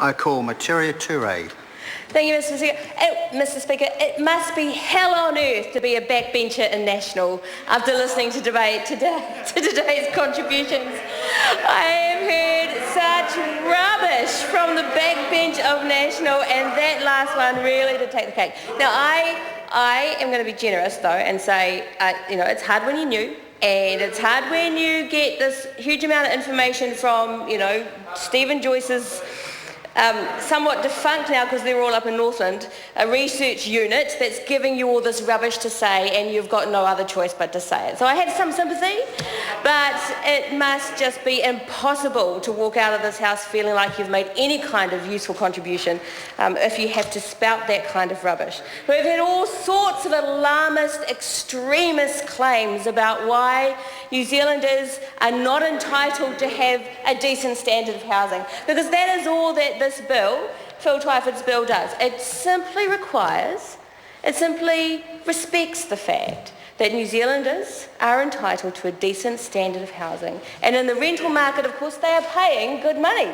I call Materia Toure. Thank you, Mr. Speaker. It must be hell on earth to be a backbencher in National after listening to today's contributions. I have heard such rubbish from the backbench of National, and that last one really did take the cake. Now, I am going to be generous, though, and say, it's hard when you're new, and it's hard when you get this huge amount of information from, Stephen Joyce's somewhat defunct now because they're all up in Northland, a research unit that's giving you all this rubbish to say, and you've got no other choice but to say it. So I had some sympathy, but it must just be impossible to walk out of this house feeling like you've made any kind of useful contribution if you have to spout that kind of rubbish. We've had all sorts of alarmist, extremist claims about why New Zealanders are not entitled to have a decent standard of housing, because that is all that this bill, Phil Twyford's bill, does. It simply respects the fact that New Zealanders are entitled to a decent standard of housing. And in the rental market, of course, they are paying good money.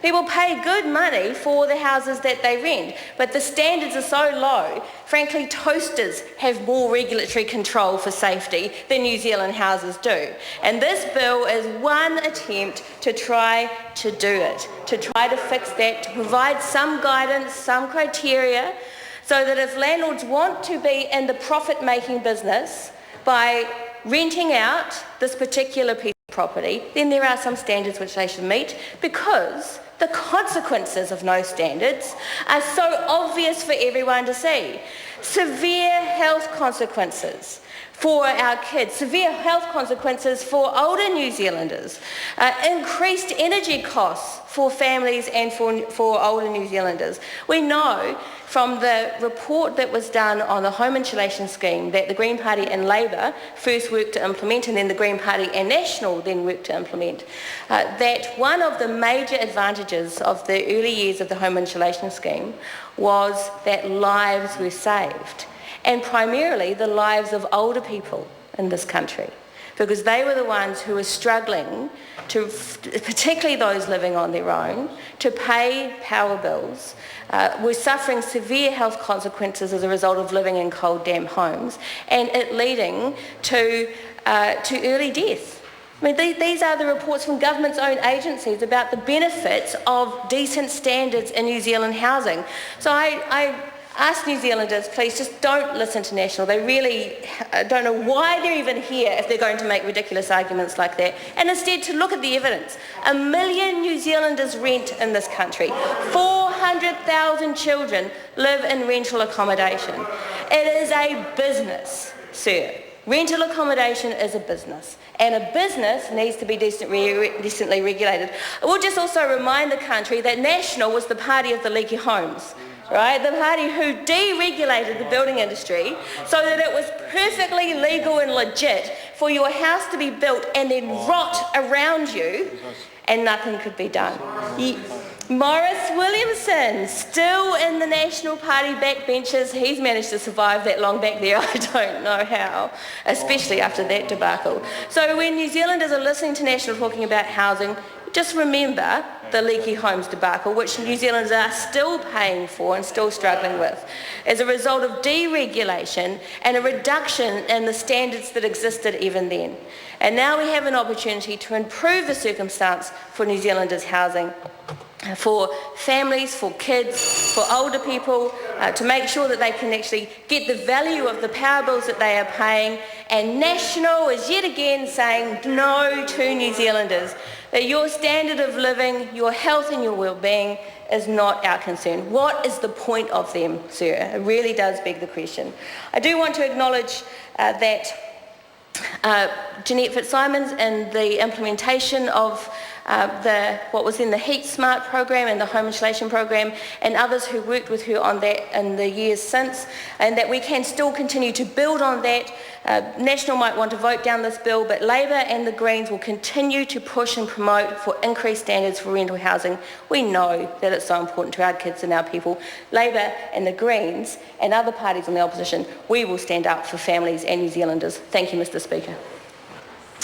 People pay good money for the houses that they rent, but the standards are so low. Frankly, toasters have more regulatory control for safety than New Zealand houses do. And this bill is one attempt to try to do it, to try to fix that, to provide some guidance, some criteria, so that if landlords want to be in the profit-making business by renting out this particular piece of property, then there are some standards which they should meet, because the consequences of no standards are so obvious for everyone to see. Severe health consequences for our kids, severe health consequences for older New Zealanders, increased energy costs for families and for older New Zealanders. We know from the report that was done on the home insulation scheme that the Green Party and Labour first worked to implement, and then the Green Party and National then worked to implement, that one of the major advantages of the early years of the home insulation scheme was that lives were saved, and primarily the lives of older people in this country, because they were the ones who were struggling to, particularly those living on their own, to pay power bills, were suffering severe health consequences as a result of living in cold, damp homes, and it leading to early death. I mean, these are the reports from government's own agencies about the benefits of decent standards in New Zealand housing. So I ask New Zealanders, please just don't listen to National. They really don't know why they're even here if they're going to make ridiculous arguments like that. And instead to look at the evidence. 1 million New Zealanders rent in this country. 400,000 children live in rental accommodation. It is a business, sir. Rental accommodation is a business, and a business needs to be decently regulated. I will just also remind the country that National was the party of the leaky homes. Right, the party who deregulated the building industry so that it was perfectly legal and legit for your house to be built and then rot around you, and nothing could be done. Maurice Williamson, still in the National Party backbenches. He's managed to survive that long back there. I don't know how, especially after that debacle. So when New Zealanders are listening to National talking about housing, just remember the leaky homes debacle, which New Zealanders are still paying for and still struggling with, as a result of deregulation and a reduction in the standards that existed even then. And now we have an opportunity to improve the circumstance for New Zealanders' housing, for families, for kids, for older people, to make sure that they can actually get the value of the power bills that they are paying. And National is yet again saying no to New Zealanders, that your standard of living, your health and your well-being is not our concern. What is the point of them, sir? It really does beg the question. I do want to acknowledge that Jeanette Fitzsimons and the implementation of what was in the Heat Smart program and the home insulation program, and others who worked with her on that in the years since, and that we can still continue to build on that. National might want to vote down this bill, but Labour and the Greens will continue to push and promote for increased standards for rental housing. We know that it's so important to our kids and our people. Labour and the Greens and other parties in the opposition, we will stand up for families and New Zealanders. Thank you, Mr. Speaker.